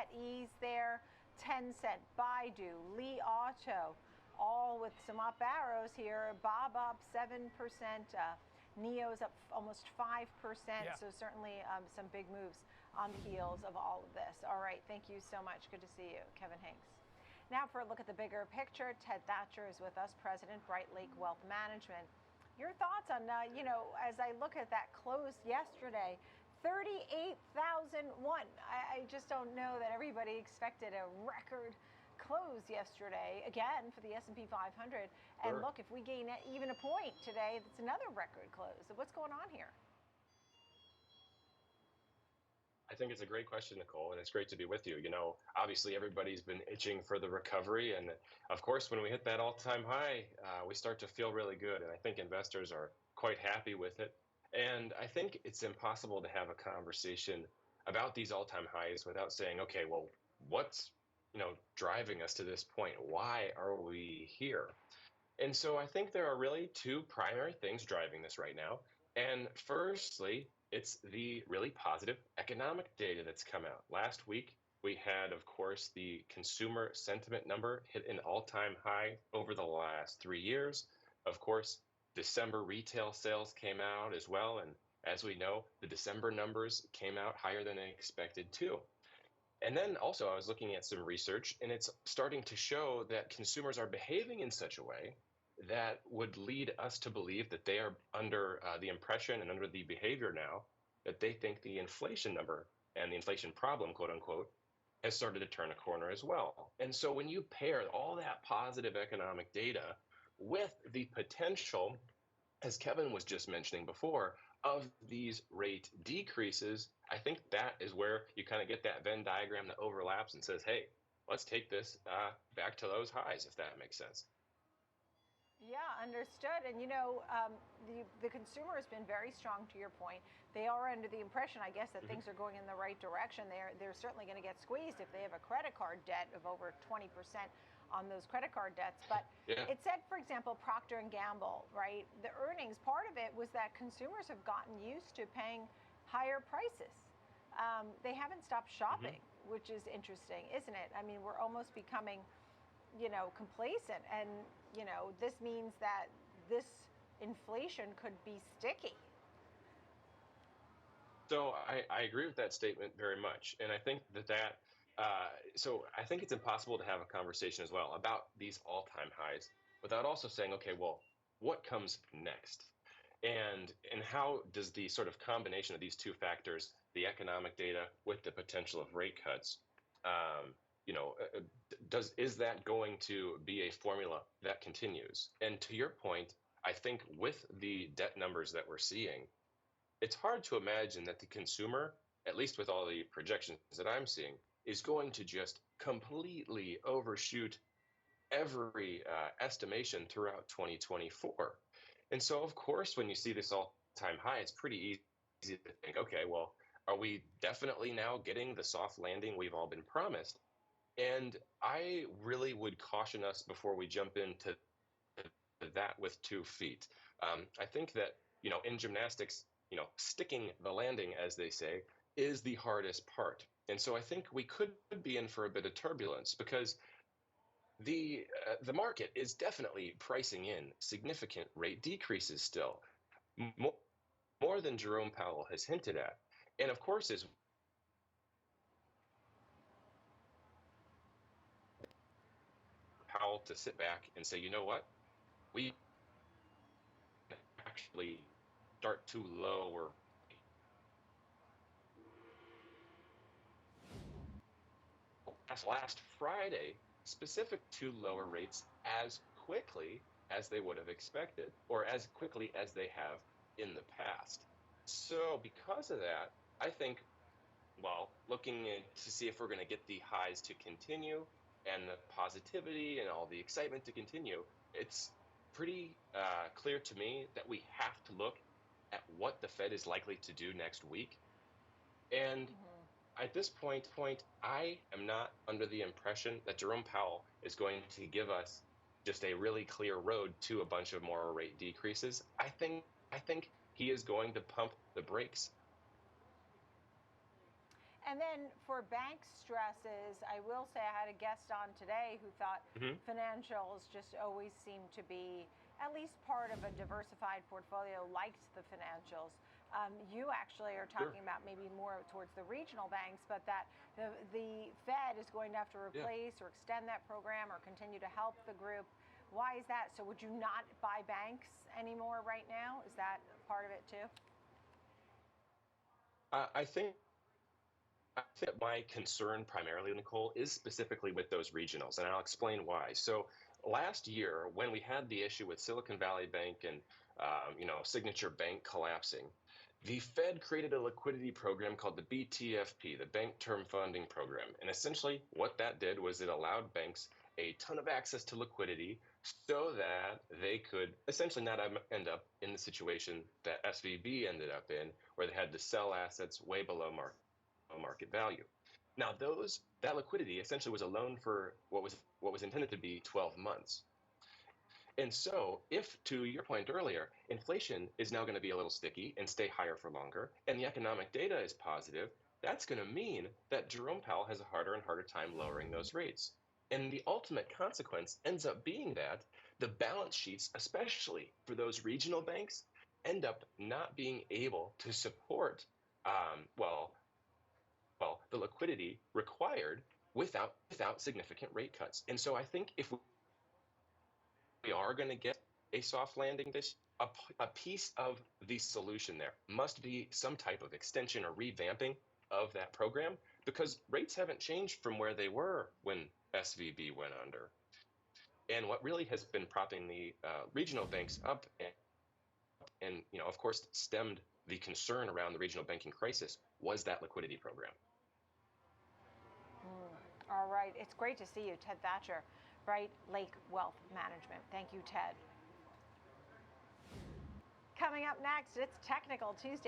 NetEase there, 10-cent. Baidu, Li Auto, all with some up arrows here. Bob up 7%. Neo's up almost 5%. Yeah. So certainly some big moves on the heels of all of this. All right. Thank you so much. Good to see you, Kevin Hanks. Now for a look at the bigger picture, Ted Thatcher is with us, President, Bright Lake Wealth Management. Your thoughts on, as I look at that close yesterday, 38,001. I just don't know that everybody expected a record close yesterday, again, for the S&P 500. And Sure. look, if we gain even a point today, that's another record close. So what's going on here? I think it's a great question, Nicole, and it's great to be with you. Obviously everybody's been itching for the recovery. And of course, when we hit that all-time high, we start to feel really good. And I think investors are quite happy with it. And I think it's impossible to have a conversation about these all-time highs without saying, okay, well, what's, driving us to this point? Why are we here? And so I think there are really two primary things driving this right now. And firstly, it's the really positive economic data that's come out. Last week, we had, of course, the consumer sentiment number hit an all-time high over the last 3 years. Of course, December retail sales came out as well. And as we know, the December numbers came out higher than expected too. And then also I was looking at some research, and it's starting to show that consumers are behaving in such a way that would lead us to believe that they are under the impression and under the behavior now that they think the inflation number and the inflation problem, quote unquote, has started to turn a corner as well. And so when you pair all that positive economic data with the potential, as Kevin was just mentioning before, of these rate decreases, I think that is where you kind of get that Venn diagram that overlaps and says, hey, let's take this back to those highs, if that makes sense. Yeah, understood. And the consumer has been very strong, to your point. They are under the impression, I guess, that things are going in the right direction. They're certainly going to get squeezed if they have a credit card debt of over 20% on those credit card debts. But Yeah. It said, for example, Procter and Gamble, right? The earnings, part of it was that consumers have gotten used to paying higher prices. They haven't stopped shopping, which is interesting, isn't it? I mean, we're almost becoming complacent. And, this means that this inflation could be sticky. So I agree with that statement very much. And I think so I think it's impossible to have a conversation as well about these all-time highs without also saying, okay, well, what comes next? And how does the sort of combination of these two factors, the economic data with the potential of rate cuts, is that going to be a formula that continues? And to your point, I think with the debt numbers that we're seeing, it's hard to imagine that the consumer, at least with all the projections that I'm seeing, is going to just completely overshoot every estimation throughout 2024. And so, of course, when you see this all-time high, it's pretty easy to think, okay, well, are we definitely now getting the soft landing we've all been promised? And I really would caution us before we jump into that with 2 feet. I think that, in gymnastics, sticking the landing, as they say, is the hardest part. And so I think we could be in for a bit of turbulence because the market is definitely pricing in significant rate decreases still, more than Jerome Powell has hinted at. And of course, as Powell to sit back and say, you know what, we actually start to lower last Friday, specific to lower rates as quickly as they would have expected, or as quickly as they have in the past. So because of that, I think, looking to see if we're going to get the highs to continue and the positivity and all the excitement to continue, it's pretty clear to me that we have to look at what the Fed is likely to do next week. And at this point, I am not under the impression that Jerome Powell is going to give us just a really clear road to a bunch of more rate decreases. I think he is going to pump the brakes. And then for bank stresses, I will say I had a guest on today who thought Hmm. financials just always seem to be at least part of a diversified portfolio, liked the financials. You actually are Sure. talking about maybe more towards the regional banks, but that the Fed is going to have to Yeah. replace or extend that program or continue to help the group. Why is that? So would you not buy banks anymore right now? Is that part of it too? I think my concern primarily, Nicole, is specifically with those regionals, and I'll explain why. So last year, when we had the issue with Silicon Valley Bank and Signature Bank collapsing, the Fed created a liquidity program called the BTFP, the Bank Term Funding Program. And essentially, what that did was it allowed banks a ton of access to liquidity so that they could essentially not end up in the situation that SVB ended up in, where they had to sell assets way below market value. Now, that liquidity essentially was a loan for what was intended to be 12 months. And so, if to your point earlier, inflation is now going to be a little sticky and stay higher for longer, and the economic data is positive, that's going to mean that Jerome Powell has a harder and harder time lowering those rates. And the ultimate consequence ends up being that the balance sheets, especially for those regional banks, end up not being able to support the liquidity required without significant rate cuts. And so I think if we are going to get a soft landing a piece of the solution there must be some type of extension or revamping of that program, because rates haven't changed from where they were when SVB went under. And what really has been propping the regional banks up and of course stemmed the concern around the regional banking crisis was that liquidity program. All right. It's great to see you, Ted Thatcher, Bright Lake Wealth Management. Thank you, Ted. Coming up next, it's Technical Tuesday.